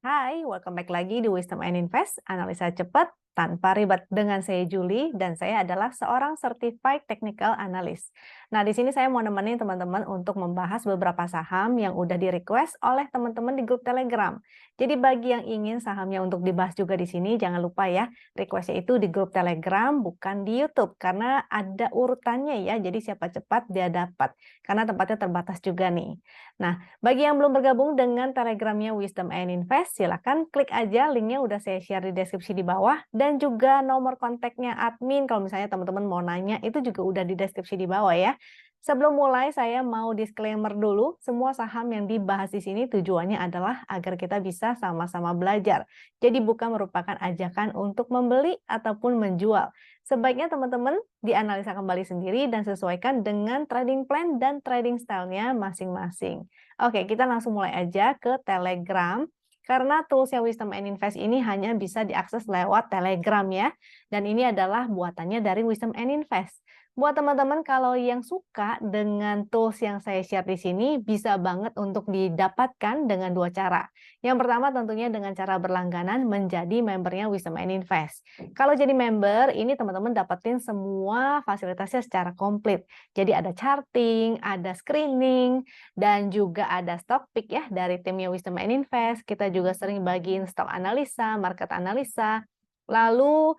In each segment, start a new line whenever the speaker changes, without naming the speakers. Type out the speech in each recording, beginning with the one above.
Hai, welcome back lagi di Wisdom and Invest, analisa cepat tanpa ribet dengan saya Julie dan saya adalah seorang certified technical analyst. Nah, di sini saya mau nemenin teman-teman untuk membahas beberapa saham yang udah di-request oleh teman-teman di grup Telegram. Jadi bagi yang ingin sahamnya untuk dibahas juga di sini, jangan lupa ya, requestnya itu di grup Telegram bukan di YouTube karena ada urutannya ya. Jadi siapa cepat dia dapat karena tempatnya terbatas juga nih. Nah, bagi yang belum bergabung dengan Telegramnya Wisdom and Invest, silakan klik aja linknya udah saya share di deskripsi di bawah dan juga nomor kontaknya admin kalau misalnya teman-teman mau nanya itu juga udah di deskripsi di bawah ya. Sebelum mulai saya mau disclaimer dulu, semua saham yang dibahas di sini tujuannya adalah agar kita bisa sama-sama belajar. Jadi bukan merupakan ajakan untuk membeli ataupun menjual. Sebaiknya teman-teman dianalisa kembali sendiri dan sesuaikan dengan trading plan dan trading style-nya masing-masing. Oke, kita langsung mulai aja ke Telegram. Karena toolsnya Wisdom and Invest ini hanya bisa diakses lewat Telegram ya. Dan ini adalah buatannya dari Wisdom and Invest. Buat teman-teman kalau yang suka dengan tools yang saya share di sini, bisa banget untuk didapatkan dengan dua cara. Yang pertama tentunya dengan cara berlangganan menjadi membernya Wisdom and Invest. Kalau jadi member, ini teman-teman dapetin semua fasilitasnya secara komplit. Jadi ada charting, ada screening, dan juga ada stock pick ya dari timnya Wisdom and Invest. Kita juga sering bagiin stock analisa, market analisa. Lalu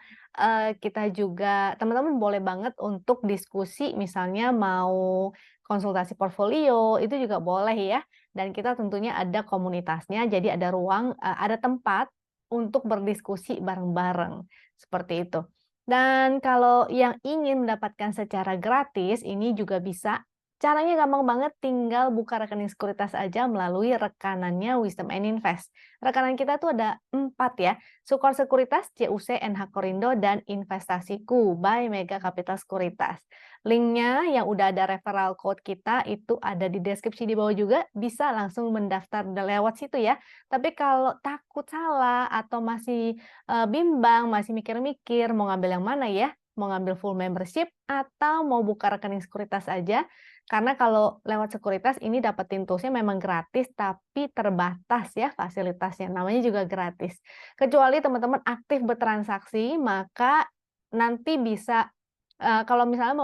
kita juga, teman-teman boleh banget untuk diskusi misalnya mau konsultasi portfolio, itu juga boleh ya. Dan kita tentunya ada komunitasnya, jadi ada ruang, ada tempat untuk berdiskusi bareng-bareng, seperti itu. Dan kalau yang ingin mendapatkan secara gratis, ini juga bisa. Caranya gampang banget, tinggal buka rekening sekuritas aja melalui rekanannya Wisdom and Invest. Rekanan kita tuh ada 4 ya, Sukor Sekuritas, CUC, NH Korindo, dan Investasiku by Mega Capital Sekuritas. Linknya yang udah ada referral code kita itu ada di deskripsi di bawah juga, bisa langsung mendaftar lewat situ ya. Tapi kalau takut salah atau masih bimbang, masih mikir-mikir mau ngambil yang mana ya, mau ngambil full membership atau mau buka rekening sekuritas aja, karena kalau lewat sekuritas ini dapetin toolsnya memang gratis, tapi terbatas ya fasilitasnya, namanya juga gratis. Kecuali teman-teman aktif bertransaksi, maka nanti bisa, kalau misalnya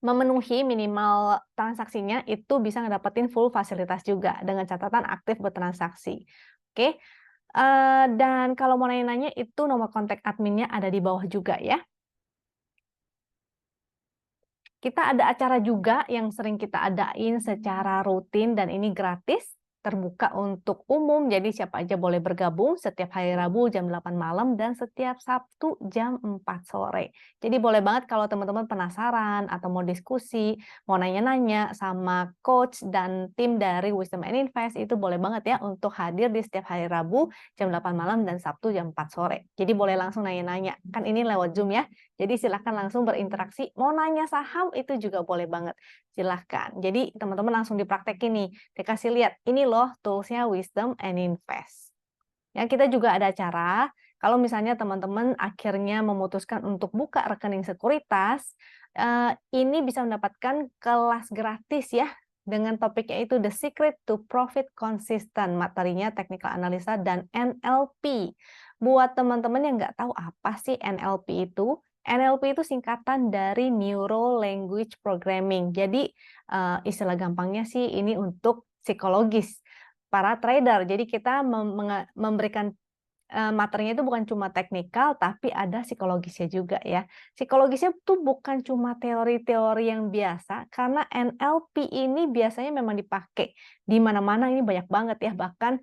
memenuhi minimal transaksinya, itu bisa ngedapetin full fasilitas juga, dengan catatan aktif bertransaksi. Oke, dan kalau mau nanya-nanya itu nomor kontak adminnya ada di bawah juga ya. Kita ada acara juga yang sering kita adain secara rutin dan ini gratis, terbuka untuk umum, jadi siapa aja boleh bergabung setiap hari Rabu jam 8 malam dan setiap Sabtu jam 4 sore. Jadi boleh banget kalau teman-teman penasaran atau mau diskusi, mau nanya-nanya sama coach dan tim dari Wisdom and Invest, itu boleh banget ya untuk hadir di setiap hari Rabu jam 8 malam dan Sabtu jam 4 sore. Jadi boleh langsung nanya-nanya, kan ini lewat Zoom ya. Jadi silahkan langsung berinteraksi, mau nanya saham itu juga boleh banget, silahkan. Jadi teman-teman langsung dipraktekin nih, dikasih lihat, ini loh toolsnya Wisdom and Invest. Ya, kita juga ada cara, kalau misalnya teman-teman akhirnya memutuskan untuk buka rekening sekuritas, ini bisa mendapatkan kelas gratis ya, dengan topiknya itu The Secret to Profit Consistent, materinya Technical Analisa dan NLP. Buat teman-teman yang nggak tahu apa sih NLP itu, NLP itu singkatan dari Neuro Language Programming. Jadi istilah gampangnya sih ini untuk psikologis para trader. Jadi kita memberikan materinya itu bukan cuma teknikal, tapi ada psikologisnya juga ya. Psikologisnya tuh bukan cuma teori-teori yang biasa, karena NLP ini biasanya memang dipakai di mana-mana, ini banyak banget ya, bahkan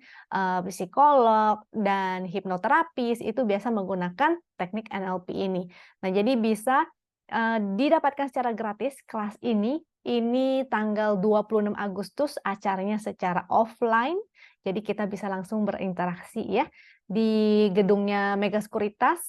psikolog dan hipnoterapis itu biasa menggunakan teknik NLP ini. Nah, jadi bisa didapatkan secara gratis kelas ini tanggal 26 Agustus acaranya secara offline, jadi kita bisa langsung berinteraksi ya di gedungnya Mega Sekuritas,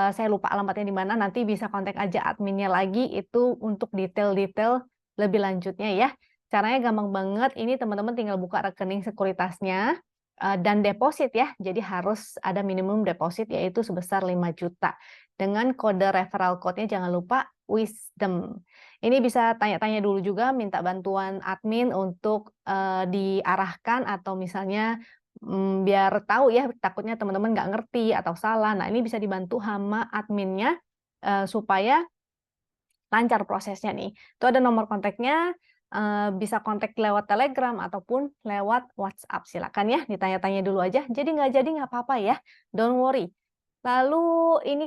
saya lupa alamatnya di mana, nanti bisa kontak aja adminnya lagi, itu untuk detail-detail lebih lanjutnya ya. Caranya gampang banget, ini teman-teman tinggal buka rekening sekuritasnya, dan deposit ya, jadi harus ada minimum deposit yaitu sebesar 5 juta. Dengan kode referral code-nya jangan lupa Wisdom. Ini bisa tanya-tanya dulu juga, minta bantuan admin untuk diarahkan atau misalnya biar tahu ya, takutnya teman-teman nggak ngerti atau salah. Nah, ini bisa dibantu sama adminnya supaya lancar prosesnya nih. Itu ada nomor kontaknya, bisa kontak lewat Telegram ataupun lewat WhatsApp. Silakan ya, ditanya-tanya dulu aja. Jadi nggak apa-apa ya, don't worry. Lalu ini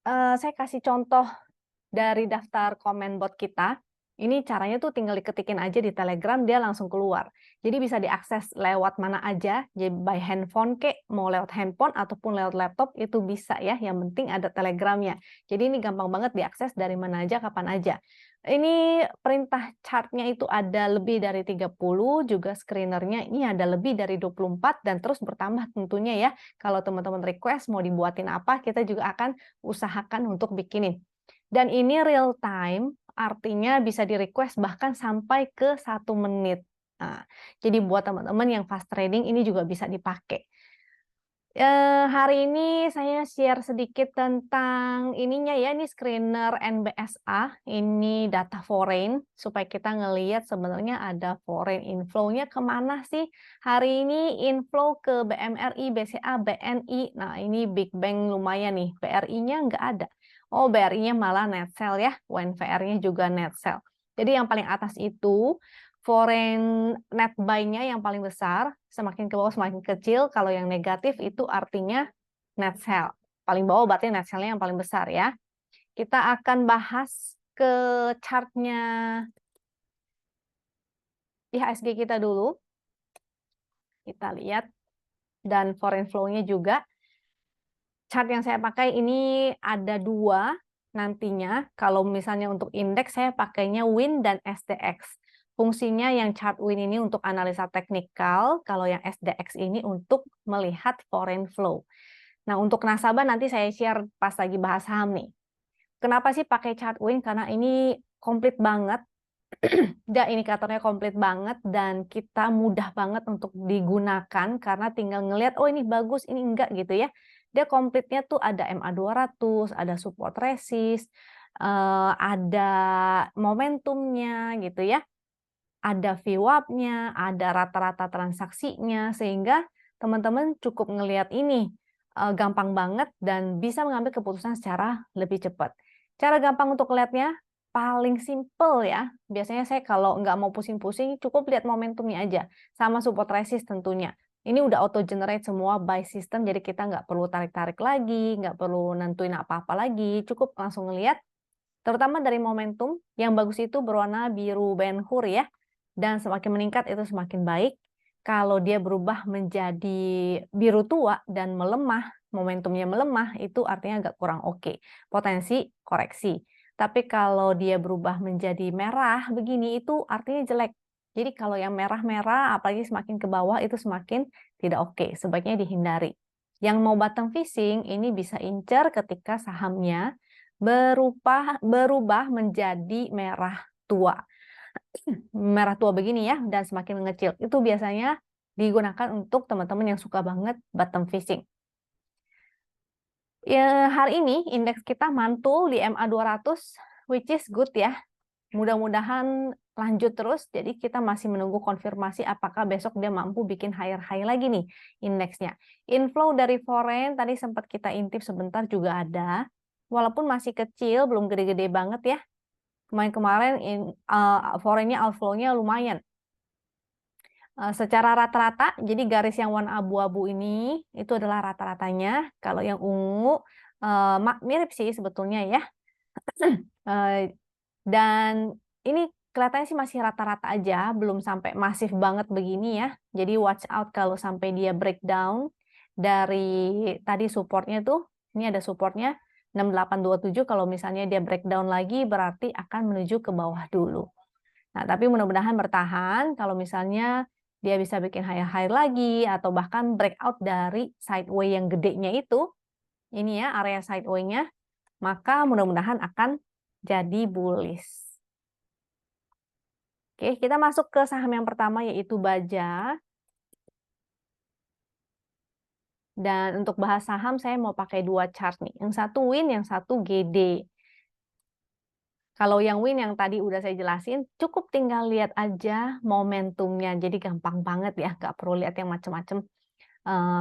saya kasih contoh dari daftar komen bot kita. Ini caranya tuh tinggal diketikin aja di Telegram, dia langsung keluar. Jadi bisa diakses lewat mana aja, jadi by handphone kek, mau lewat handphone ataupun lewat laptop itu bisa ya, yang penting ada Telegramnya. Jadi ini gampang banget diakses dari mana aja, kapan aja. Ini perintah chartnya itu ada lebih dari 30, juga screenernya ini ada lebih dari 24 dan terus bertambah tentunya ya. Kalau teman-teman request mau dibuatin apa, kita juga akan usahakan untuk bikinin. Dan ini real time, artinya bisa di-request bahkan sampai ke 1 menit. Nah, jadi buat teman-teman yang fast trading ini juga bisa dipakai. Hari ini saya share sedikit tentang ininya ya, ini screener NBSA, ini data foreign, supaya kita ngelihat sebenarnya ada foreign inflow-nya kemana sih. Hari ini inflow ke BMRI, BCA, BNI, nah ini Big Bang lumayan nih, BRI-nya nggak ada. Oh, BRI-nya malah net sell ya, UNVR-nya juga net sell. Jadi yang paling atas itu foreign net buy-nya yang paling besar, semakin ke bawah semakin kecil. Kalau yang negatif itu artinya net sell. Paling bawah berarti net sell-nya yang paling besar ya. Kita akan bahas ke chart-nya IHSG kita dulu. Kita lihat. Dan foreign flow-nya juga. Chart yang saya pakai ini ada 2 nantinya. Kalau misalnya untuk indeks saya pakainya WIN dan SDX. Fungsinya yang chart WIN ini untuk analisa teknikal, kalau yang SDX ini untuk melihat foreign flow. Nah, untuk nasabah nanti saya share pas lagi bahas saham nih. Kenapa sih pakai chart WIN? Karena ini komplit banget. Dan indikatornya komplit banget dan kita mudah banget untuk digunakan karena tinggal ngelihat, oh ini bagus, ini enggak gitu ya. Dia komplitnya tuh ada MA200, ada support resist, ada momentumnya gitu ya, ada VWAP-nya, ada rata-rata transaksinya, sehingga teman-teman cukup ngelihat ini gampang banget dan bisa mengambil keputusan secara lebih cepat. Cara gampang untuk lihatnya paling simple ya. Biasanya saya kalau nggak mau pusing-pusing, cukup lihat momentumnya aja, sama support resist tentunya. Ini udah auto generate semua by system, jadi kita nggak perlu tarik-tarik lagi, nggak perlu nentuin apa-apa lagi, cukup langsung ngelihat. Terutama dari momentum, yang bagus itu berwarna biru Ben Hur ya, dan semakin meningkat itu semakin baik. Kalau dia berubah menjadi biru tua dan melemah, momentumnya melemah, itu artinya agak kurang oke. Potensi koreksi. Tapi kalau dia berubah menjadi merah begini, itu artinya jelek. Jadi kalau yang merah-merah, apalagi semakin ke bawah, itu semakin tidak oke. Sebaiknya dihindari. Yang mau bottom fishing, ini bisa incer ketika sahamnya berubah menjadi merah tua. Merah tua begini ya, dan semakin mengecil. Itu biasanya digunakan untuk teman-teman yang suka banget bottom fishing. Ya, hari ini indeks kita mantul di MA200, which is good ya. Mudah-mudahan lanjut terus, jadi kita masih menunggu konfirmasi apakah besok dia mampu bikin higher high lagi nih indeksnya. Inflow dari foreign, tadi sempat kita intip sebentar juga ada. Walaupun masih kecil, belum gede-gede banget ya. Kemarin-kemarin foreign-nya outflow-nya lumayan. Secara rata-rata, jadi garis yang warna abu-abu ini itu adalah rata-ratanya. Kalau yang ungu mirip sih sebetulnya ya. Dan ini kelihatannya sih masih rata-rata aja, belum sampai masif banget begini ya. Jadi watch out kalau sampai dia breakdown dari tadi supportnya tuh, ini ada supportnya 6827, kalau misalnya dia breakdown lagi berarti akan menuju ke bawah dulu. Nah, tapi mudah-mudahan bertahan. Kalau misalnya dia bisa bikin high lagi atau bahkan breakout dari sideway yang gedenya itu, ini ya area sideway-nya, maka mudah-mudahan akan jadi bullish. Oke, kita masuk ke saham yang pertama yaitu Baja. Dan untuk bahas saham saya mau pakai 2 chart nih. Yang satu WIN, yang satu GD. Kalau yang WIN yang tadi udah saya jelasin, cukup tinggal lihat aja momentumnya. Jadi gampang banget ya, nggak perlu lihat yang macam-macam.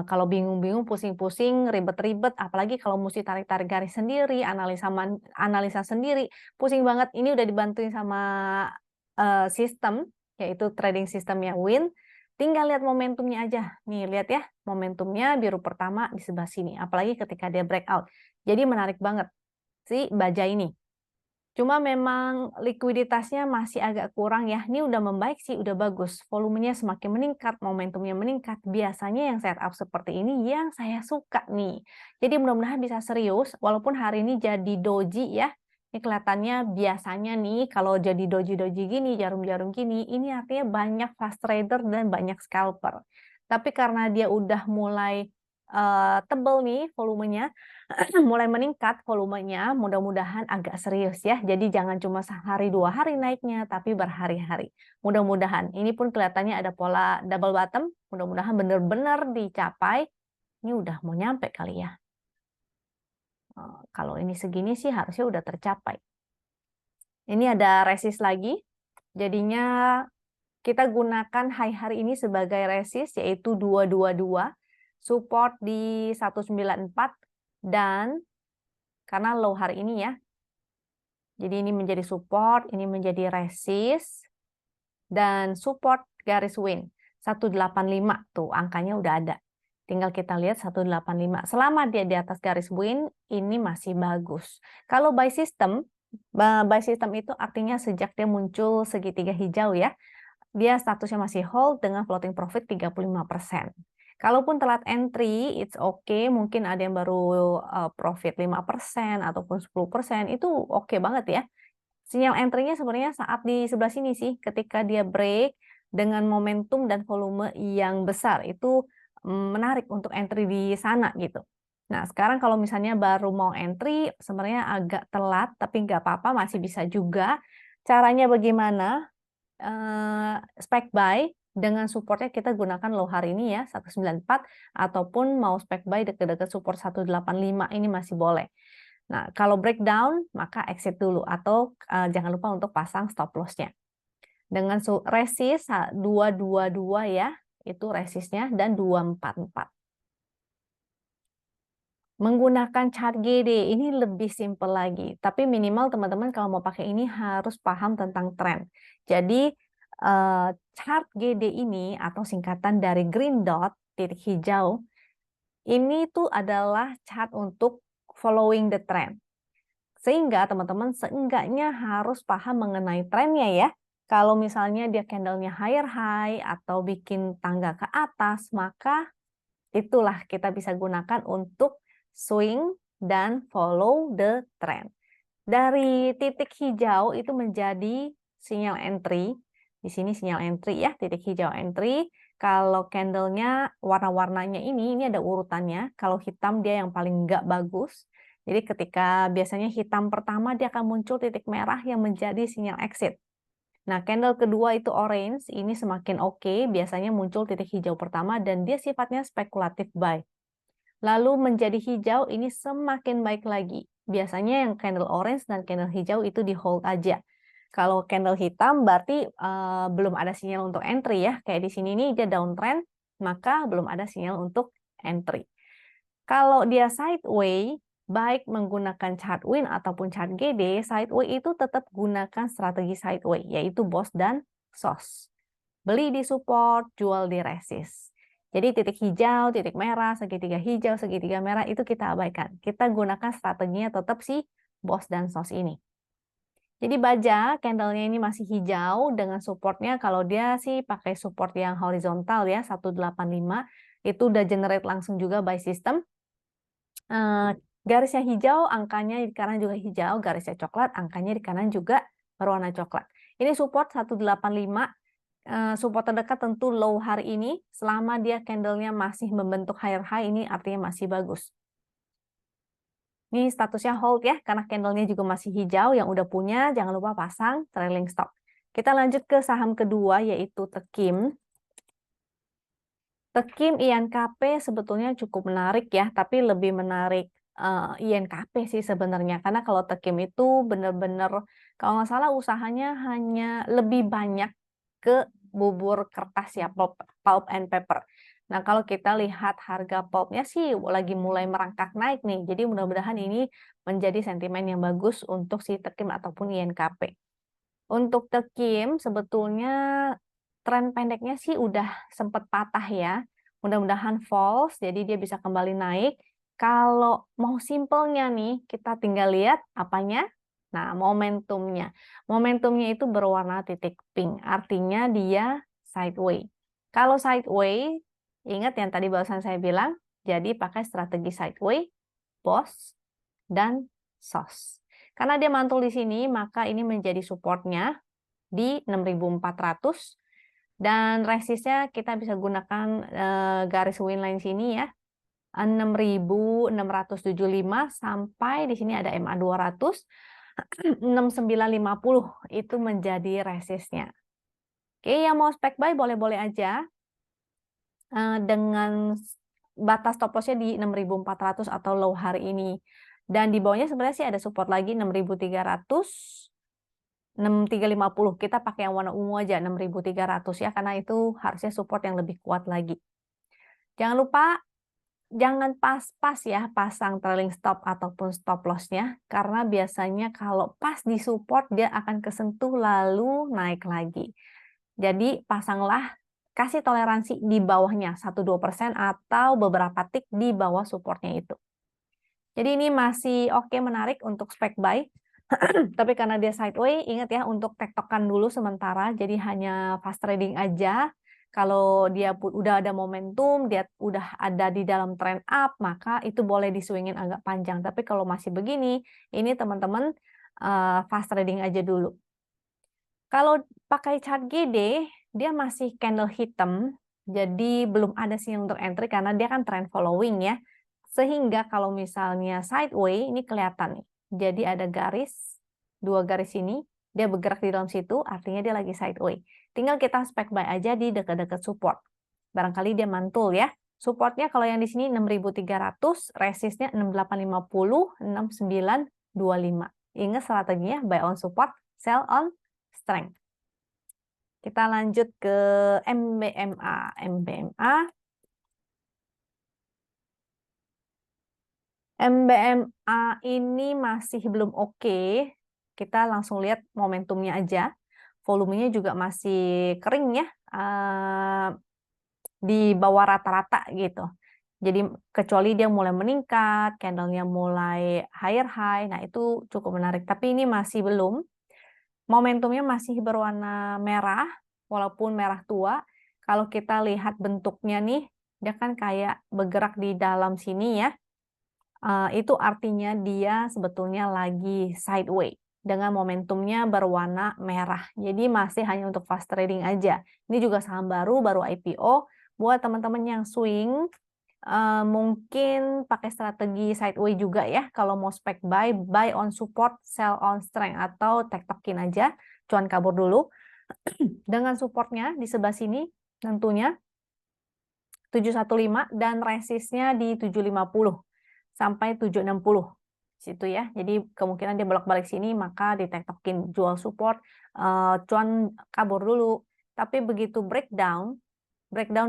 Kalau bingung-bingung, pusing-pusing, ribet-ribet, apalagi kalau mesti tarik-tarik garis sendiri, analisa sendiri, pusing banget. Ini udah dibantuin sama, sistem, yaitu trading sistemnya Win, tinggal lihat momentumnya aja. Nih, lihat ya, momentumnya biru pertama di sebelah sini, apalagi ketika dia breakout. Jadi menarik banget si baja ini. Cuma memang likuiditasnya masih agak kurang ya. Ini udah membaik sih, udah bagus. Volumenya semakin meningkat, momentumnya meningkat. Biasanya yang setup seperti ini yang saya suka nih. Jadi mudah-mudahan bisa serius, walaupun hari ini jadi doji ya. Ini kelihatannya biasanya nih kalau jadi doji-doji gini, jarum-jarum gini, ini artinya banyak fast trader dan banyak scalper. Tapi karena dia udah mulai tebel nih volumenya, mulai meningkat volumenya, mudah-mudahan agak serius ya. Jadi jangan cuma sehari 2 hari naiknya, tapi berhari-hari. Mudah-mudahan. Ini pun kelihatannya ada pola double bottom, mudah-mudahan benar-benar dicapai. Ini udah mau nyampe kali ya. Kalau ini segini sih harusnya udah tercapai. Ini ada resist lagi, jadinya kita gunakan high hari ini sebagai resist, yaitu 222, support di 194, dan karena low hari ini ya, jadi ini menjadi support, ini menjadi resist, dan support garis win. 185 tuh angkanya udah ada. Tinggal kita lihat 185. Selama dia di atas garis win, ini masih bagus. Kalau buy system itu artinya sejak dia muncul segitiga hijau ya, dia statusnya masih hold dengan floating profit 35%. Kalaupun telat entry, it's okay. Mungkin ada yang baru profit 5% ataupun 10%, itu oke banget ya. Sinyal entry-nya sebenarnya saat di sebelah sini sih, ketika dia break dengan momentum dan volume yang besar, itu menarik untuk entry di sana gitu. Nah, sekarang kalau misalnya baru mau entry, sebenarnya agak telat, tapi nggak apa-apa, masih bisa juga. Caranya bagaimana? Spec buy dengan supportnya kita gunakan low hari ini ya 194, ataupun mau spec buy dekat-dekat support 185 ini masih boleh. Nah, kalau breakdown maka exit dulu atau jangan lupa untuk pasang stop loss-nya. Dengan resist 222 ya, itu resistnya, dan 244. Menggunakan chart GD ini lebih simple lagi, tapi minimal teman-teman kalau mau pakai ini harus paham tentang tren. Jadi chart GD ini atau singkatan dari green dot, titik hijau, ini tuh adalah chart untuk following the trend. Sehingga teman-teman seenggaknya harus paham mengenai trennya ya. Kalau misalnya dia candlenya higher high atau bikin tangga ke atas, maka itulah kita bisa gunakan untuk swing dan follow the trend. Dari titik hijau itu menjadi sinyal entry. Di sini sinyal entry ya, titik hijau entry. Kalau candlenya warna-warnanya ini ada urutannya. Kalau hitam dia yang paling nggak bagus. Jadi ketika biasanya hitam pertama dia akan muncul titik merah yang menjadi sinyal exit. Nah, candle kedua itu orange, ini semakin oke, biasanya muncul titik hijau pertama dan dia sifatnya spekulatif buy. Lalu menjadi hijau, ini semakin baik lagi. Biasanya yang candle orange dan candle hijau itu di hold aja. Kalau candle hitam berarti belum ada sinyal untuk entry ya. Kayak di sini nih dia downtrend, maka belum ada sinyal untuk entry. Kalau dia sideway, baik menggunakan chart win ataupun chart GD, sideway itu tetap gunakan strategi sideway, yaitu BOS dan SOS. Beli di support, jual di resist. Jadi titik hijau, titik merah, segitiga hijau, segitiga merah itu kita abaikan. Kita gunakan strateginya tetap si BOS dan SOS ini. Jadi baja candlenya ini masih hijau dengan supportnya, kalau dia sih pakai support yang horizontal ya 185, itu udah generate langsung juga buy system. Garisnya hijau, angkanya di kanan juga hijau, garisnya coklat, angkanya di kanan juga berwarna coklat. Ini support 185, support terdekat tentu low hari ini, selama dia candlenya masih membentuk higher high, ini artinya masih bagus. Ini statusnya hold ya, karena candlenya juga masih hijau, yang udah punya jangan lupa pasang trailing stop. Kita lanjut ke saham kedua, yaitu Tekim. Tekim INKP sebetulnya cukup menarik ya, tapi lebih menarik INKP sih sebenarnya. Karena kalau Tekim itu benar-benar, kalau nggak salah usahanya hanya lebih banyak ke bubur kertas ya, pulp and paper. Nah, kalau kita lihat harga pulpnya sih lagi mulai merangkak naik nih. Jadi mudah-mudahan ini menjadi sentimen yang bagus untuk si Tekim ataupun INKP. Untuk Tekim sebetulnya tren pendeknya sih udah sempat patah ya. Mudah-mudahan false, jadi dia bisa kembali naik. Kalau mau simpelnya nih, kita tinggal lihat apanya? Nah, momentumnya. Momentumnya itu berwarna titik pink, artinya dia sideways. Kalau sideways, ingat yang tadi barusan saya bilang, jadi pakai strategi sideways, BOS, dan SOS. Karena dia mantul di sini, maka ini menjadi supportnya di 6.400 dan resistnya kita bisa gunakan garis winline sini ya. 6.675 sampai di sini ada MA 200 6.950 itu menjadi resistnya. Oke, yang mau spek buy boleh-boleh aja dengan batas stop lossnya di 6.400 atau low hari ini. Dan di bawahnya sebenarnya sih ada support lagi 6.300, 6.350. Kita pakai yang warna ungu aja 6.300 ya, karena itu harusnya support yang lebih kuat lagi. Jangan lupa jangan pas-pas ya pasang trailing stop ataupun stop loss-nya, karena biasanya kalau pas di support dia akan kesentuh lalu naik lagi. Jadi pasanglah, kasih toleransi di bawahnya 1-2% atau beberapa tick di bawah supportnya itu. Jadi ini masih oke, menarik untuk spek buy. Tapi karena dia sideways, ingat ya untuk tektokan dulu sementara, jadi hanya fast trading aja. Kalau dia udah ada momentum, dia udah ada di dalam trend up, maka itu boleh diswingin agak panjang. Tapi kalau masih begini, ini teman-teman fast trading aja dulu. Kalau pakai chart GD, dia masih candle hitam, jadi belum ada sinyal untuk entry karena dia kan trend following ya. Sehingga kalau misalnya sideways, ini kelihatan nih. Jadi ada garis, 2 garis ini, dia bergerak di dalam situ, artinya dia lagi sideways. Tinggal kita spek buy aja di dekat-dekat support. Barangkali dia mantul ya. Supportnya kalau yang di sini 6.300, resistnya 6.850, 6.925. Ingat strateginya buy on support, sell on strength. Kita lanjut ke MBMA. MBMA ini masih belum oke. Kita langsung lihat momentumnya aja. Volumenya juga masih kering ya, di bawah rata-rata gitu. Jadi kecuali dia mulai meningkat, candlenya mulai higher high, nah itu cukup menarik. Tapi ini masih belum. Momentumnya masih berwarna merah, walaupun merah tua. Kalau kita lihat bentuknya nih, dia kan kayak bergerak di dalam sini ya. Itu artinya dia sebetulnya lagi sideways dengan momentumnya berwarna merah. Jadi masih hanya untuk fast trading aja. Ini juga saham baru IPO. Buat teman-teman yang swing, mungkin pakai strategi sideways juga ya. Kalau mau spek buy on support, sell on strength, atau tektokin aja, cuan kabur dulu. Dengan supportnya di sebelah sini tentunya 715 dan resistnya di 750 sampai 760 situ ya. Jadi kemungkinan dia bolak-balik sini, maka ditektokin jual support, cuan kabur dulu. Tapi begitu breakdown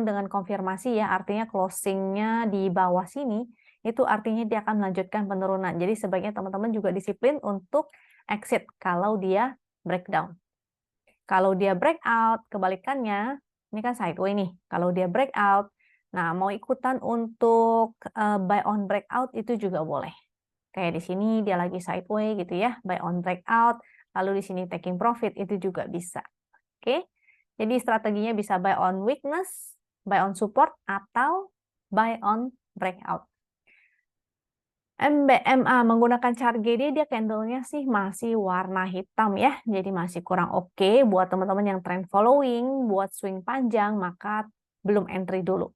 dengan konfirmasi ya, artinya closingnya di bawah sini, itu artinya dia akan melanjutkan penurunan. Jadi sebaiknya teman-teman juga disiplin untuk exit kalau dia breakdown. Kalau dia breakout, kebalikannya, ini kan sideways nih. Kalau dia breakout, nah mau ikutan untuk buy on breakout itu juga boleh. Kayak di sini dia lagi sideways gitu ya, buy on breakout, lalu di sini taking profit itu juga bisa. Oke. Jadi strateginya bisa buy on weakness, buy on support, atau buy on breakout. MBMA menggunakan chart GD, dia candlenya sih masih warna hitam ya, jadi masih kurang oke. Buat teman-teman yang trend following, buat swing panjang, maka belum entry dulu.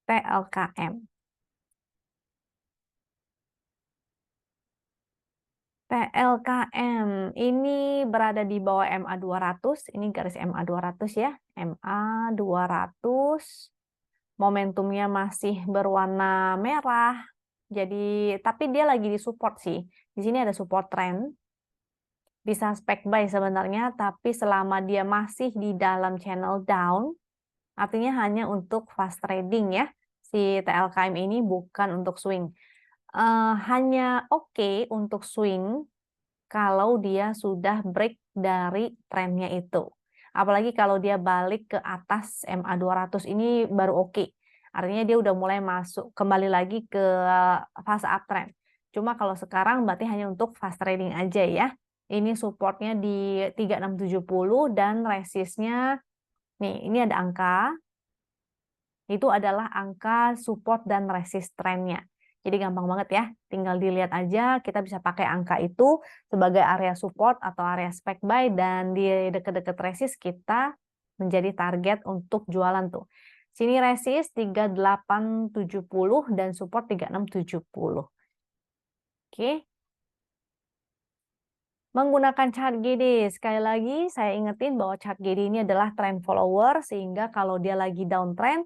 TLKM. TLKM ini berada di bawah MA 200, ini garis MA 200 ya, MA 200. Momentumnya masih berwarna merah. Jadi, tapi dia lagi di support sih. Di sini ada support trend. Bisa spek buy sebenarnya, tapi selama dia masih di dalam channel down, Artinya hanya untuk fast trading ya. Si TLKM ini bukan untuk swing. Hanya oke untuk swing kalau dia sudah break dari trennya itu. Apalagi kalau dia balik ke atas MA 200 ini baru oke. Artinya dia udah mulai masuk kembali lagi ke fase uptrend. Cuma kalau sekarang berarti hanya untuk fast trading aja ya. Ini supportnya di 3670 dan resistnya nih, ini ada angka. Itu adalah angka support dan resist trennya. Jadi gampang banget ya, tinggal dilihat aja, kita bisa pakai angka itu sebagai area support atau area spec buy, dan di deket-deket resist kita menjadi target untuk jualan tuh. Sini resist 3870 dan support 3670. Oke. Menggunakan chart GD, sekali lagi saya ingetin bahwa chart GD ini adalah trend follower, sehingga kalau dia lagi downtrend,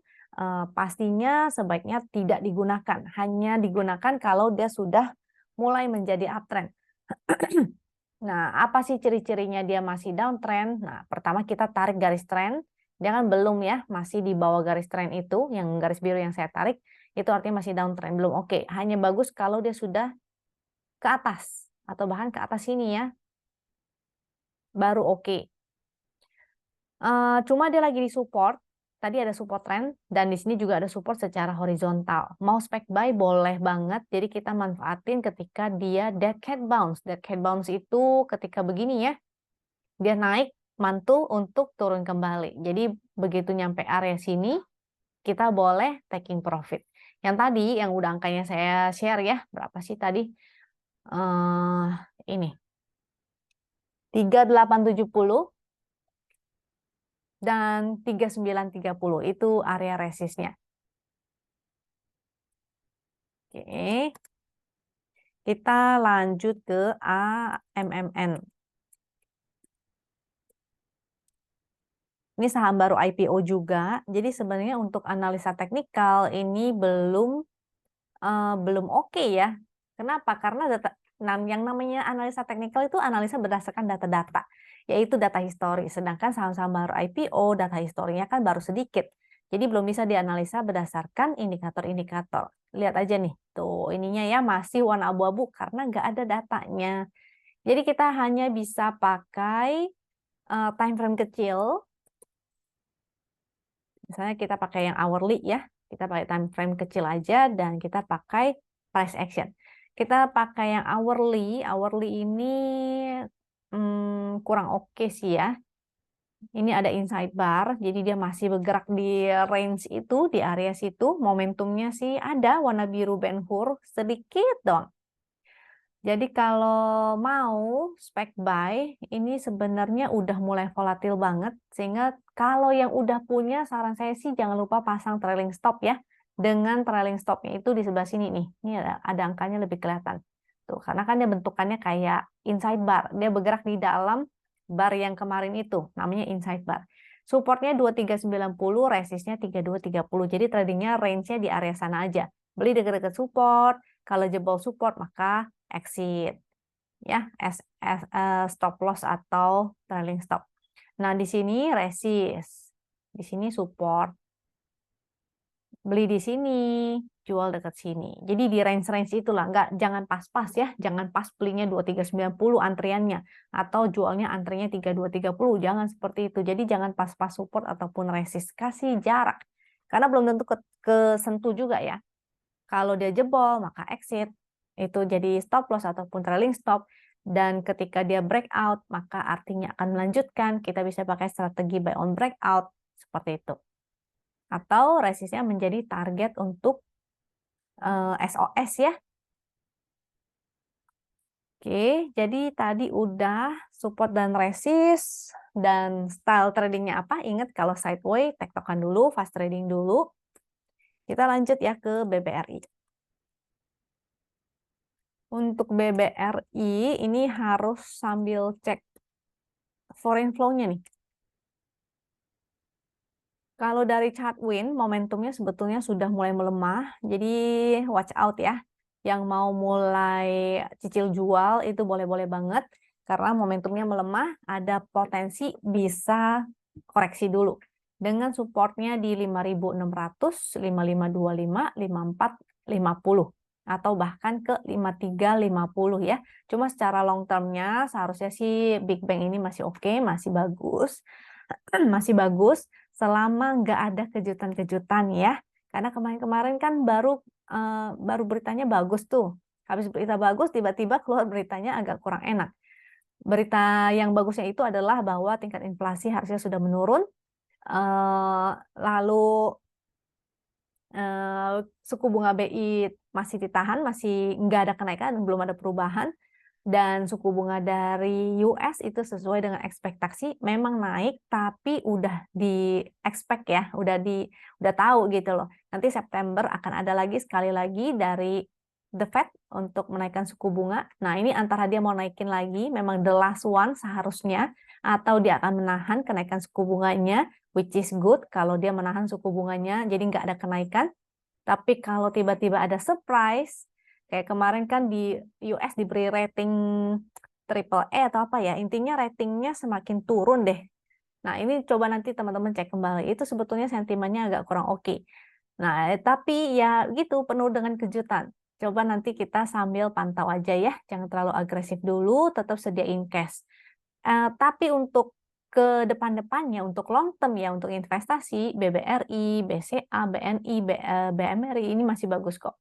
pastinya sebaiknya tidak digunakan. Hanya digunakan kalau dia sudah mulai menjadi uptrend. Nah, apa sih ciri-cirinya dia masih downtrend? Nah, pertama kita tarik garis trend. Dia kan belum ya, masih di bawah garis trend itu, yang garis biru yang saya tarik, itu artinya masih downtrend, belum oke. Hanya bagus kalau dia sudah ke atas, atau bahkan ke atas sini ya, baru oke. Cuma dia lagi di support, tadi ada support trend, dan di sini juga ada support secara horizontal. Mau spec buy boleh banget, jadi kita manfaatin ketika dia dead cat bounce. Dead cat bounce itu ketika begini ya, dia naik, mantul untuk turun kembali. Jadi begitu nyampe area sini, kita boleh taking profit. Yang tadi, yang udah angkanya saya share ya, berapa sih tadi? Ini, 3870. Dan 3930 itu area resistnya. Oke. Kita lanjut ke AMMN. Ini saham baru IPO juga. Jadi sebenarnya untuk analisa teknikal ini belum oke ya. Kenapa? Karena yang namanya analisa teknikal itu analisa berdasarkan data-data, yaitu data histori. Sedangkan saham-saham baru IPO, data historinya kan baru sedikit. Jadi belum bisa dianalisa berdasarkan indikator-indikator. Lihat aja nih, tuh ininya ya masih warna abu-abu karena nggak ada datanya. Jadi kita hanya bisa pakai time frame kecil. Misalnya kita pakai yang hourly ya. Kita pakai time frame kecil aja dan kita pakai price action. Kita pakai yang hourly. Hourly ini kurang oke sih ya. Ini ada inside bar, jadi dia masih bergerak di range itu, di area situ. Momentumnya sih ada, warna biru Ben Hur, sedikit dong. Jadi kalau mau spec buy, ini sebenarnya udah mulai volatil banget, sehingga kalau yang udah punya, saran saya sih jangan lupa pasang trailing stop ya. Dengan trailing stopnya itu di sebelah sini nih, ini ada angkanya lebih kelihatan. Tuh, karena kan dia bentukannya kayak inside bar, dia bergerak di dalam bar yang kemarin itu, namanya inside bar. Supportnya 2390, resistnya 3230, jadi tradingnya range-nya di area sana aja. Beli dekat-dekat support, kalau jebol support maka exit ya, stop loss atau trailing stop. Nah, di sini resist, di sini support. Beli di sini, jual dekat sini. Jadi di range-range itulah, jangan pas-pas ya, jangan pas belinya 2390 antriannya atau jualnya antrinya 3230, jangan seperti itu. Jadi jangan pas-pas support ataupun resist, kasih jarak. Karena belum tentu kesentuh juga ya. Kalau dia jebol, maka exit. Itu jadi stop loss ataupun trailing stop. Dan ketika dia breakout, maka artinya akan melanjutkan. Kita bisa pakai strategi buy on breakout. Seperti itu. Atau resistnya menjadi target untuk SOS ya. Oke, jadi tadi udah support dan resist. Dan style tradingnya apa? Ingat kalau sideway, tektokan dulu, fast trading dulu. Kita lanjut ya ke BBRI. Untuk BBRI ini harus sambil cek foreign flow-nya nih. Kalau dari chart win, momentumnya sebetulnya sudah mulai melemah, jadi watch out ya. Yang mau mulai cicil jual itu boleh-boleh banget, karena momentumnya melemah, ada potensi bisa koreksi dulu. dengan supportnya di 5.600, 5.525, 5.450 atau bahkan ke 5.350 ya. Cuma secara long termnya seharusnya sih Big Bang ini masih oke, masih bagus. Masih bagus selama nggak ada kejutan-kejutan ya. Karena kemarin-kemarin kan baru beritanya bagus tuh. Habis berita bagus tiba-tiba keluar beritanya agak kurang enak. Berita yang bagusnya itu adalah bahwa tingkat inflasi harusnya sudah menurun, lalu suku bunga BI masih ditahan, masih nggak ada kenaikan, belum ada perubahan, dan suku bunga dari US itu sesuai dengan ekspektasi, memang naik, tapi udah di expect ya, udah tahu gitu loh. Nanti September akan ada lagi sekali lagi dari The Fed untuk menaikkan suku bunga. Nah, ini antara dia mau naikin lagi, memang the last one seharusnya, atau dia akan menahan kenaikan suku bunganya, which is good kalau dia menahan suku bunganya, jadi nggak ada kenaikan. Tapi kalau tiba-tiba ada surprise, kayak kemarin kan di US diberi rating triple A atau apa ya, intinya ratingnya semakin turun deh. Nah, ini coba nanti teman-teman cek kembali, itu sebetulnya sentimennya agak kurang oke. Nah, tapi ya gitu, penuh dengan kejutan. Coba nanti kita sambil pantau aja ya, jangan terlalu agresif dulu, tetap sediain cash. Tapi untuk ke depan-depannya, untuk long term ya, untuk investasi, BBRI, BCA, BNI, BMRI ini masih bagus kok.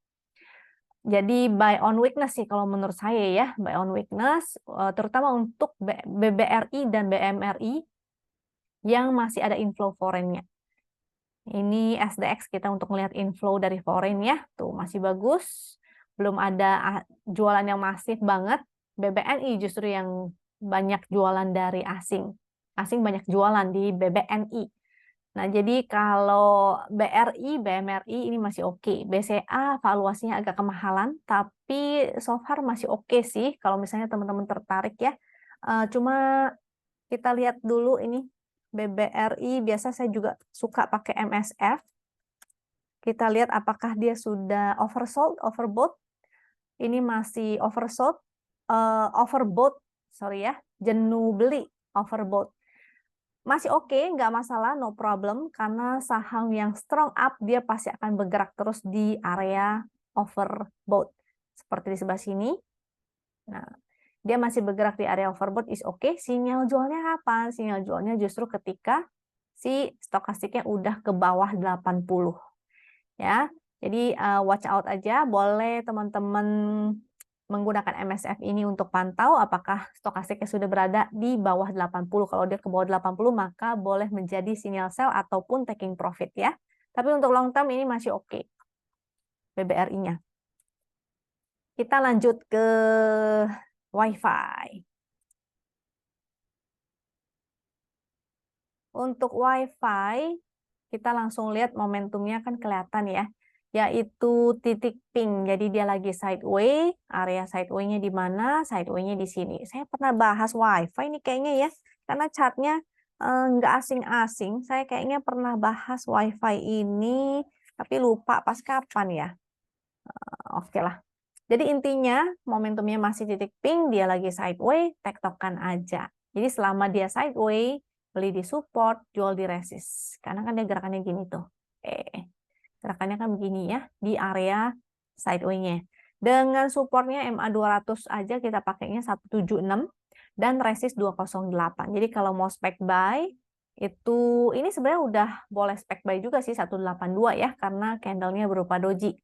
Jadi buy on weakness sih kalau menurut saya ya, buy on weakness, terutama untuk BBRI dan BMRI yang masih ada inflow foreign-nya. Ini SDX kita untuk melihat inflow dari foreign ya, tuh masih bagus. Belum ada jualan yang masif banget. BBNI justru yang banyak jualan dari asing. Asing banyak jualan di BBNI. Nah, jadi kalau BRI, BMRI ini masih oke. BCA valuasinya agak kemahalan, tapi so far masih oke sih kalau misalnya teman-teman tertarik ya. Cuma kita lihat dulu ini BBRI, biasa saya juga suka pakai MSF. Kita lihat apakah dia sudah oversold, overbought. Ini masih oversold, overbought, sorry ya, jenuh beli, overbought. Masih oke, nggak masalah, no problem, karena saham yang strong up, dia pasti akan bergerak terus di area overbought. Seperti di sebelah sini. Nah, dia masih bergerak di area overbought is oke. Sinyal jualnya kapan? Sinyal jualnya justru ketika si stokastiknya udah ke bawah 80. Ya, jadi watch out aja, boleh teman-teman menggunakan MSF ini untuk pantau apakah stokastiknya sudah berada di bawah 80. Kalau dia ke bawah 80 maka boleh menjadi sinyal sell ataupun taking profit ya. Tapi untuk long term ini masih oke. BBRI-nya. Kita lanjut ke WiFi. Untuk WiFi kita langsung lihat momentumnya kan kelihatan ya, yaitu titik pink. Jadi dia lagi sideways, area sideway-nya di mana? Sideway-nya di sini. Saya pernah bahas WiFi ini kayaknya ya, karena chartnya nggak asing-asing. Saya kayaknya pernah bahas WiFi ini, tapi lupa pas kapan ya. Oke lah. Jadi intinya momentumnya masih titik pink, dia lagi sideways, tektokan aja. Jadi selama dia sideways, beli di support, jual di resist. Karena kan dia gerakannya gini tuh. Gerakannya kan begini ya, di area sideways-nya. Dengan supportnya MA200 aja kita pakainya 176 dan resist 208. Jadi kalau mau spec buy, itu ini sebenarnya udah boleh spec buy juga sih 182 ya, karena candlenya berupa doji.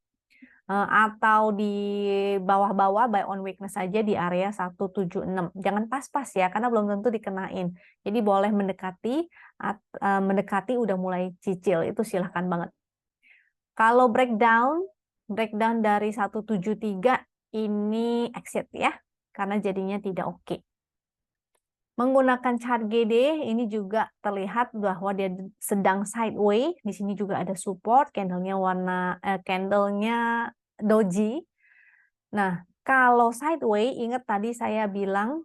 Atau di bawah-bawah buy on weakness saja di area 176. Jangan pas-pas ya, karena belum tentu dikenain. Jadi boleh mendekati udah mulai cicil, itu silahkan banget. Kalau breakdown dari 173 ini exit ya, karena jadinya tidak oke. Menggunakan chart GD ini juga terlihat bahwa dia sedang sideways. Di sini juga ada support, candlenya doji. Nah, kalau sideways, ingat tadi saya bilang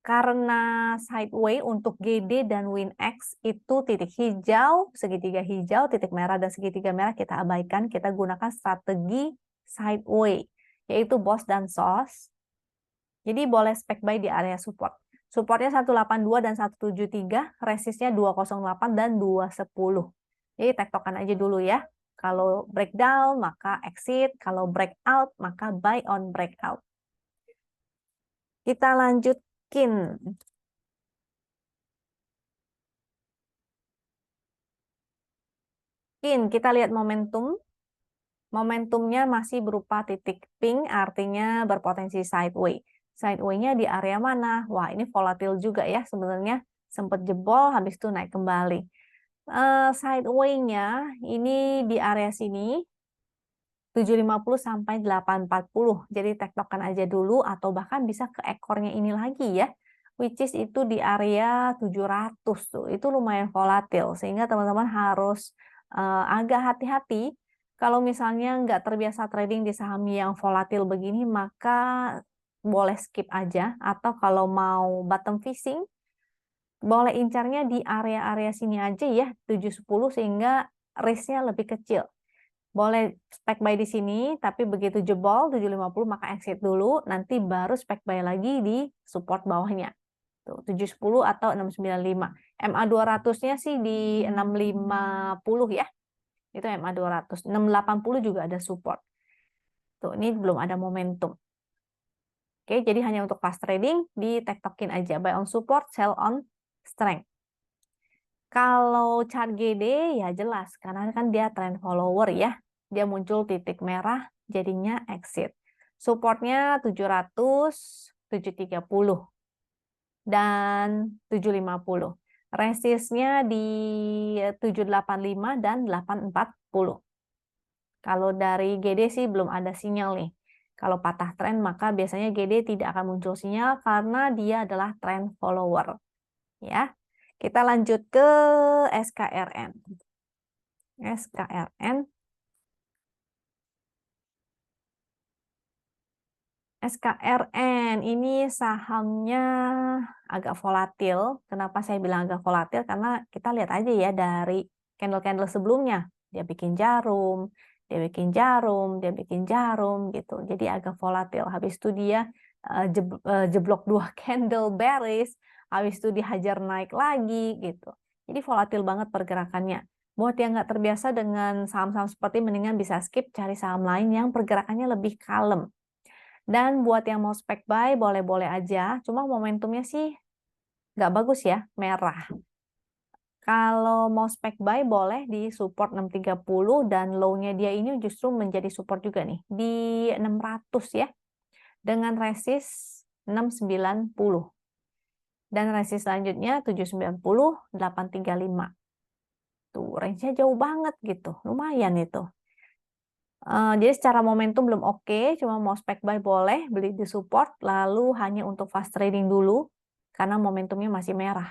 karena sideways untuk GD dan WinX itu titik hijau, segitiga hijau, titik merah dan segitiga merah kita abaikan, kita gunakan strategi sideways, yaitu BOS dan SOS. Jadi boleh spec buy di area support. Supportnya 182 dan 173, resistnya 208 dan 210. Jadi tektokan aja dulu ya. Kalau breakdown maka exit, kalau breakout maka buy on breakout. Kita lanjutin. Kita lihat momentum. Momentumnya masih berupa titik pink, artinya berpotensi sideway. Sideway-nya di area mana? Wah, ini volatil juga ya sebenarnya. Sempat jebol, habis itu naik kembali. Sideway-nya ini di area sini, 750 sampai 840. Jadi tektokan aja dulu atau bahkan bisa ke ekornya ini lagi ya. Which is itu di area 700 tuh. Itu lumayan volatil sehingga teman-teman harus agak hati-hati. Kalau misalnya nggak terbiasa trading di saham yang volatil begini, maka boleh skip aja. Atau kalau mau bottom fishing, boleh incarnya di area-area sini aja ya, 710 sehingga risk-nya lebih kecil. Boleh spek buy di sini, tapi begitu jebol 750 maka exit dulu, nanti baru spek buy lagi di support bawahnya. Tuh, 710 atau 695. MA 200-nya sih di 650 ya. Itu MA 200. 680 juga ada support. Tuh, ini belum ada momentum. Oke, jadi hanya untuk fast trading di tektokin aja. Buy on support, sell on strength. Kalau chart GD ya jelas, karena kan dia trend follower ya. Dia muncul titik merah, jadinya exit. Supportnya 700, 730, dan 750. Resistnya di 785 dan 840. Kalau dari GD sih belum ada sinyal nih. Kalau patah tren maka biasanya GD tidak akan muncul sinyal karena dia adalah trend follower. Ya. Kita lanjut ke SKRN. SKRN. SKRN ini sahamnya agak volatil. Kenapa saya bilang agak volatil? Karena kita lihat aja ya dari candle-candle sebelumnya. Dia bikin jarum, dia bikin jarum, dia bikin jarum gitu. Jadi agak volatil. Habis itu dia jeblok 2 candle bearish, habis itu dihajar naik lagi gitu. Jadi volatil banget pergerakannya. Buat yang nggak terbiasa dengan saham-saham seperti mendingan bisa skip, cari saham lain yang pergerakannya lebih kalem. Dan buat yang mau spek buy, boleh-boleh aja. Cuma momentumnya sih nggak bagus ya, merah. Kalau mau spek buy, boleh di support 630 dan low-nya dia ini justru menjadi support juga nih, di 600 ya. Dengan resist 690. Dan resist selanjutnya 790, 835. Tuh, range-nya jauh banget gitu. Lumayan itu. Jadi secara momentum belum oke, cuma mau spek buy boleh, beli di support, lalu hanya untuk fast trading dulu, karena momentumnya masih merah.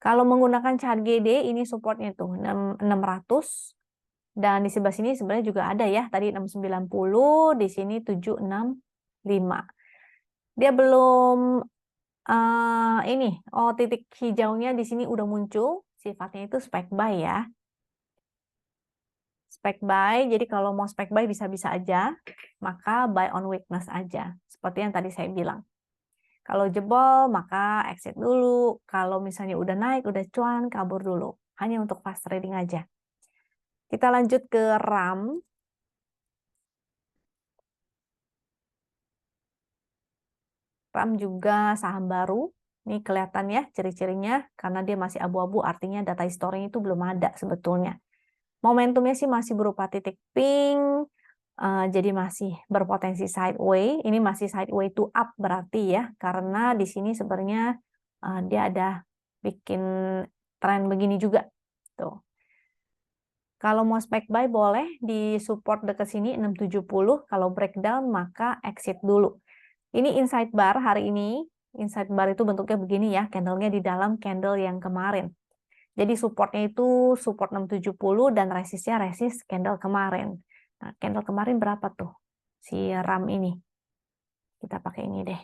Kalau menggunakan chart GD, ini supportnya tuh 600, dan di sebelah sini sebenarnya juga ada ya, tadi 690, di sini 765. Dia belum, titik hijaunya di sini udah muncul, sifatnya itu spek buy ya. Spek buy, jadi kalau mau spek buy bisa-bisa aja, maka buy on weakness aja. Seperti yang tadi saya bilang. Kalau jebol, maka exit dulu. Kalau misalnya udah naik, udah cuan, kabur dulu. Hanya untuk fast trading aja. Kita lanjut ke RAM. RAM juga saham baru. Ini kelihatan ya ciri-cirinya, karena dia masih abu-abu, artinya data historinya itu belum ada sebetulnya. Momentumnya sih masih berupa titik pink, jadi masih berpotensi sideway. Ini masih sideway to up berarti ya, karena di sini sebenarnya dia ada bikin tren begini juga. Tuh. Kalau mau spek buy boleh di support dekat sini 670. Kalau breakdown maka exit dulu. Ini inside bar hari ini. Inside bar itu bentuknya begini ya, candlenya di dalam candle yang kemarin. Jadi supportnya itu support 670 dan resistnya resist candle kemarin. Nah, candle kemarin berapa tuh? Si RAM ini. Kita pakai ini deh.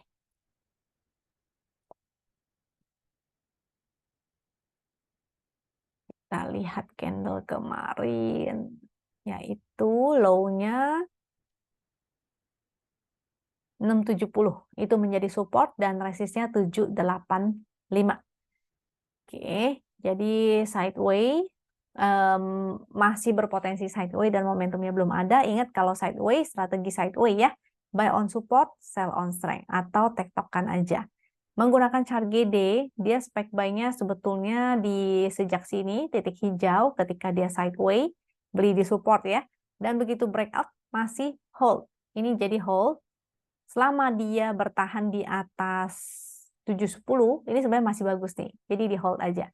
Kita lihat candle kemarin. Yaitu low-nya 670 itu menjadi support dan resistnya 785. Oke, jadi sideways masih berpotensi sideways dan momentumnya belum ada. Ingat kalau sideways, strategi sideways ya, buy on support, sell on strength atau tektokan aja. Menggunakan chart GD, dia spek buy-nya sebetulnya di sejak sini, titik hijau ketika dia sideways, beli di support ya. Dan begitu breakout, masih hold. Ini jadi hold. Selama dia bertahan di atas 710, ini sebenarnya masih bagus nih. Jadi di hold aja.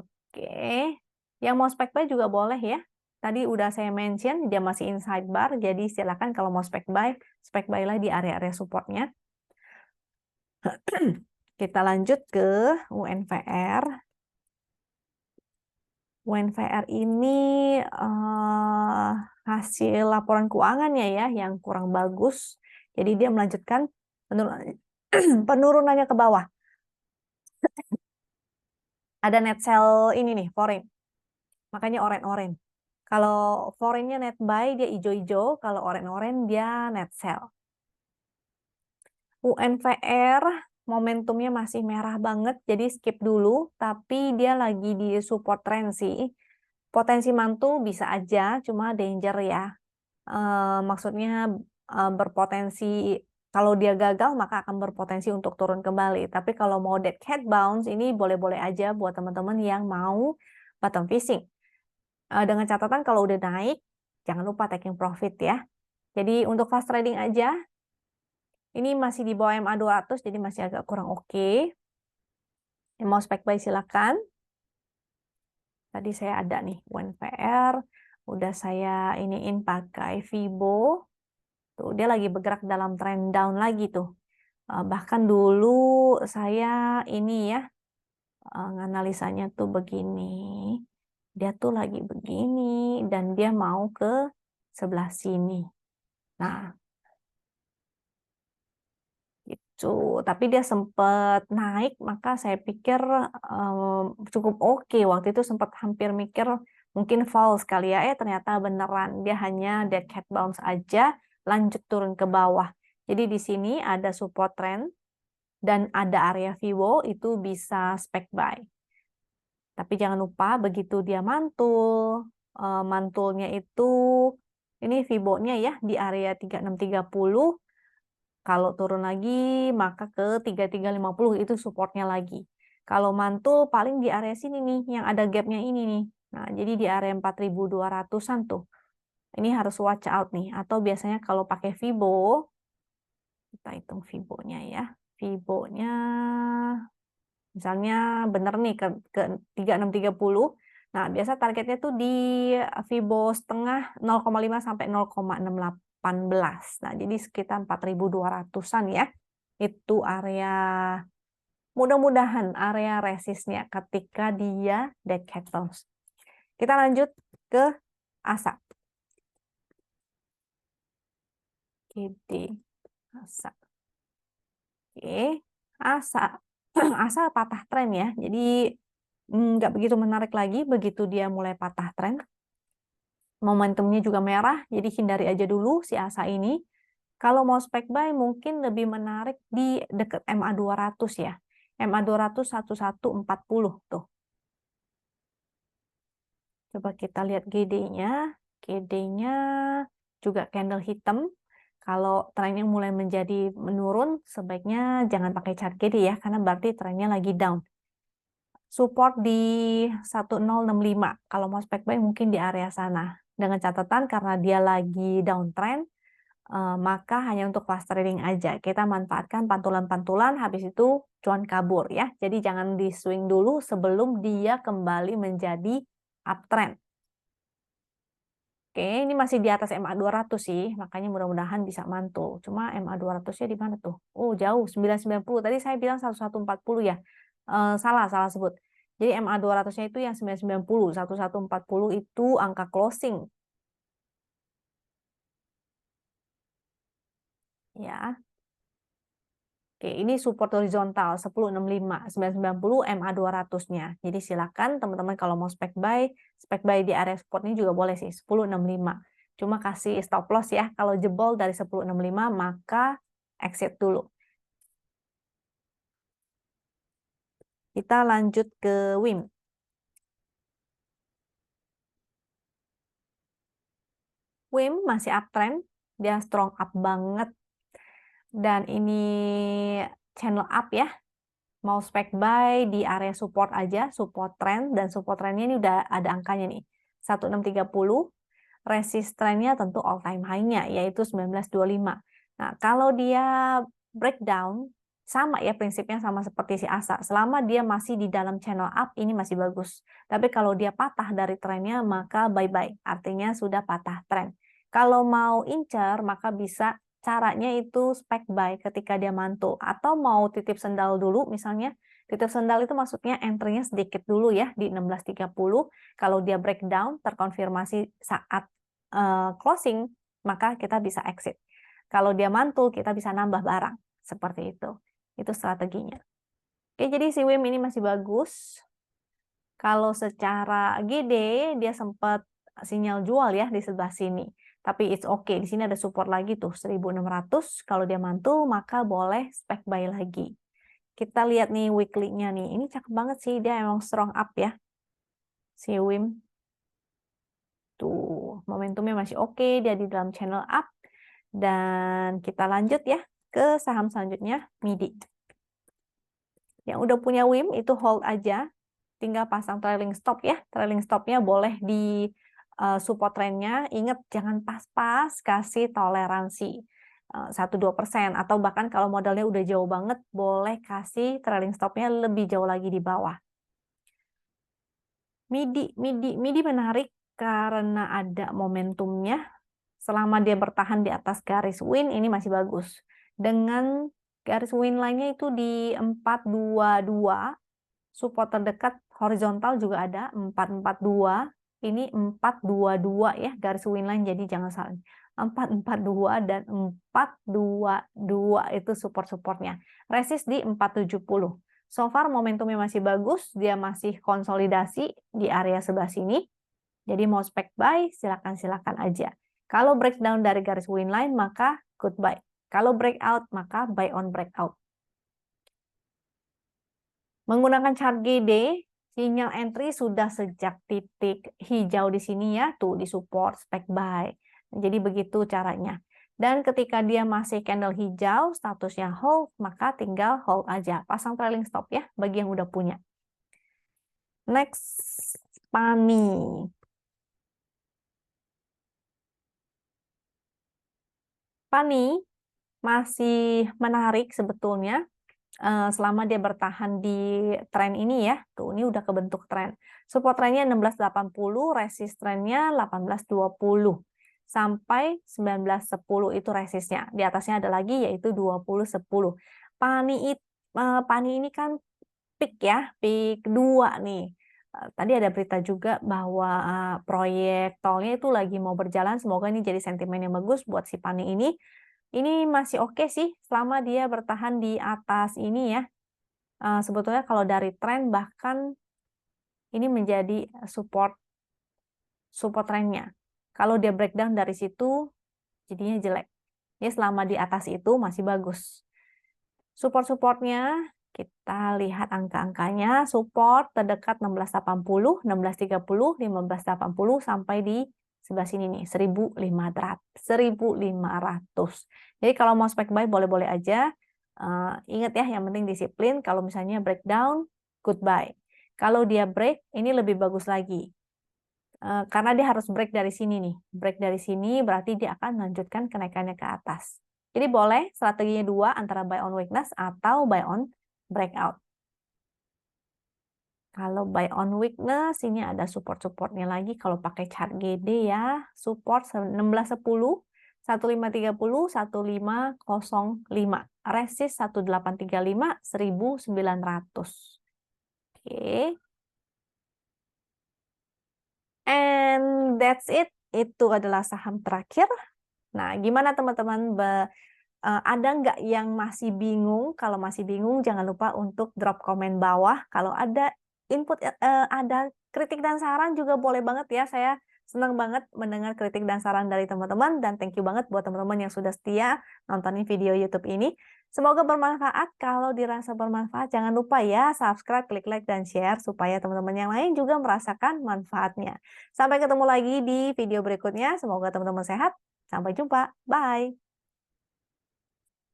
Oke. Yang mau spek buy juga boleh ya. Tadi udah saya mention, dia masih inside bar, jadi silakan kalau mau spek buy lah di area-area supportnya. Kita lanjut ke UNVR. UNVR ini hasil laporan keuangannya ya yang kurang bagus. Jadi dia melanjutkan penurunannya ke bawah. Ada net sell ini nih, foreign. Makanya oren-oren. Kalau foreignnya net buy, dia hijau-hijau. Kalau oren-oren, dia net sell. UNVR momentumnya masih merah banget, jadi skip dulu. Tapi dia lagi di support trend sih. Potensi mantul bisa aja, cuma danger ya. Maksudnya berpotensi, kalau dia gagal maka akan berpotensi untuk turun kembali. Tapi kalau mau dead cat bounce, ini boleh-boleh aja buat teman-teman yang mau bottom fishing. Dengan catatan kalau udah naik, jangan lupa taking profit ya. Jadi untuk fast trading aja, ini masih di bawah MA 200, jadi masih agak kurang oke. Yang mau spek buy silakan. Tadi saya ada nih UNVR, udah saya iniin pakai Fibo. Tuh, dia lagi bergerak dalam trend down lagi tuh. Bahkan dulu saya ini ya, nganalisanya tuh begini. Dia tuh lagi begini, dan dia mau ke sebelah sini. Nah, gitu. Tapi dia sempat naik, maka saya pikir cukup oke. Waktu itu sempat hampir mikir mungkin false kali ya. Ternyata beneran. Dia hanya dead cat bounce aja, lanjut turun ke bawah. Jadi di sini ada support trend dan ada area Fibo, itu bisa spek buy. Tapi jangan lupa begitu dia mantul, mantulnya itu ini Fibo-nya ya di area 3630. Kalau turun lagi maka ke 3350 itu supportnya lagi. Kalau mantul paling di area sini nih yang ada gapnya ini nih. Nah, jadi di area 4200-an tuh. Ini harus watch out nih. Atau biasanya kalau pakai Fibo, kita hitung Fibo-nya ya. Fibo-nya misalnya bener nih ke 3630. Nah, biasa targetnya tuh di Fibo setengah 0,5 sampai 0,618. Nah, jadi sekitar 4200-an ya. Itu area, mudah-mudahan area resistnya ketika dia dead cat bounce. Kita lanjut ke ASA. Gede. ASA. Oke. ASA. ASA patah tren ya. Jadi nggak begitu menarik lagi begitu dia mulai patah tren. Momentumnya juga merah, jadi hindari aja dulu si ASA ini. Kalau mau spek buy mungkin lebih menarik di dekat MA 200 ya. MA 200 1140 tuh. Coba kita lihat GD-nya. GD-nya juga candle hitam. Kalau trennya mulai menjadi menurun, sebaiknya jangan pakai chart GD ya, karena berarti trennya lagi down. Support di 1065. Kalau mau spek buy mungkin di area sana. Dengan catatan karena dia lagi downtrend, maka hanya untuk fast trading aja. Kita manfaatkan pantulan-pantulan, habis itu cuan kabur ya. Jadi jangan di swing dulu sebelum dia kembali menjadi uptrend. Oke, ini masih di atas MA 200 sih, makanya mudah-mudahan bisa mantul. Cuma MA 200-nya di mana tuh? Oh, jauh, 990. Tadi saya bilang 1140 ya. Salah sebut. Jadi MA 200-nya itu yang 990, 1140 itu angka closing. Ya. Oke, ini support horizontal 1065, 990 MA 200-nya. Jadi silakan teman-teman kalau mau spek buy di area support ini juga boleh sih, 1065. Cuma kasih stop loss ya. Kalau jebol dari 10.65 maka exit dulu. Kita lanjut ke WIM. WIM masih uptrend, dia strong up banget. Dan ini channel up ya. Mau spec buy di area support aja, support trend, dan support trendnya ini udah ada angkanya nih. 1630, resist trendnya tentu all time high-nya, yaitu 1925. Nah, kalau dia breakdown, sama ya prinsipnya sama seperti si ASA. Selama dia masih di dalam channel up, ini masih bagus. Tapi kalau dia patah dari trennya, maka bye-bye. Artinya sudah patah tren. Kalau mau incer, maka bisa caranya itu spec buy ketika dia mantul. Atau mau titip sendal dulu misalnya. Titip sendal itu maksudnya entry-nya sedikit dulu ya di 1630. Kalau dia breakdown, terkonfirmasi saat closing, maka kita bisa exit. Kalau dia mantul, kita bisa nambah barang. Seperti itu. Itu strateginya. Oke, jadi si WIM ini masih bagus. Kalau secara GD, dia sempat sinyal jual ya di sebelah sini. Tapi it's okay. Di sini ada support lagi tuh, 1600. Kalau dia mantul, maka boleh spec buy lagi. Kita lihat nih weekly-nya nih. Ini cakep banget sih. Dia emang strong up ya. Si WIM. Tuh, momentumnya masih oke. Dia di dalam channel up. Dan kita lanjut ya ke saham selanjutnya, MIDI. Yang udah punya WIM itu hold aja. Tinggal pasang trailing stop ya. Trailing stopnya boleh di support trendnya. Ingat jangan pas-pas, kasih toleransi 1-2%. Atau bahkan kalau modalnya udah jauh banget, boleh kasih trailing stopnya lebih jauh lagi di bawah. MIDI menarik karena ada momentumnya. Selama dia bertahan di atas garis win, ini masih bagus. Dengan garis win lainnya itu di 422. Support terdekat horizontal juga ada 442. Ini 422 ya garis win line, jadi jangan salah. 442 dan 422 itu support-supportnya. Resist di 470. So far momentumnya masih bagus, dia masih konsolidasi di area sebelah sini. Jadi mau spec buy silakan aja. Kalau breakdown dari garis win line maka goodbye. Kalau breakout maka buy on breakout. Menggunakan chart GD, sinyal entry sudah sejak titik hijau di sini ya, tuh di support spec buy. Jadi begitu caranya. Dan ketika dia masih candle hijau, statusnya hold, maka tinggal hold aja. Pasang trailing stop ya, bagi yang udah punya. Next, PANI. PANI masih menarik sebetulnya. Selama dia bertahan di tren ini ya. Tuh, ini udah kebentuk tren. Support trennya 1680, resist trennya 1820. Sampai 1910 itu resistnya. Di atasnya ada lagi yaitu 2010. PANI ini kan peak ya, peak 2 nih. Tadi ada berita juga bahwa proyek tolnya itu lagi mau berjalan. Semoga ini jadi sentimen yang bagus buat si PANI ini. Ini masih oke sih selama dia bertahan di atas ini ya. Sebetulnya kalau dari tren bahkan ini menjadi support trennya. Kalau dia breakdown dari situ jadinya jelek. Ya selama di atas itu masih bagus. Support-supportnya kita lihat angka-angkanya. Support terdekat 1680, 1630, 1580 sampai di sebelah sini nih 1500. Jadi kalau mau spec buy boleh-boleh aja. Ingat ya, yang penting disiplin. Kalau misalnya breakdown, goodbye. Kalau dia break, ini lebih bagus lagi. Karena dia harus break dari sini nih. Break dari sini berarti dia akan melanjutkan kenaikannya ke atas. Jadi boleh strateginya dua, antara buy on weakness atau buy on breakout. Kalau buy on weakness, ini ada support-supportnya lagi. Kalau pakai chart GD ya, support 1610, 1530, 1505. Resist 1835, 1900. Oke. And that's it. Itu adalah saham terakhir. Nah, gimana teman-teman? Ada nggak yang masih bingung? Kalau masih bingung, jangan lupa untuk drop komen bawah. Kalau ada input, ada kritik dan saran juga boleh banget ya. Saya Senang banget mendengar kritik dan saran dari teman-teman, dan thank you banget buat teman-teman yang sudah setia nontonin video YouTube ini. Semoga bermanfaat. Kalau dirasa bermanfaat, jangan lupa ya subscribe, klik like, dan share supaya teman-teman yang lain juga merasakan manfaatnya. Sampai ketemu lagi di video berikutnya. Semoga teman-teman sehat. Sampai jumpa. Bye.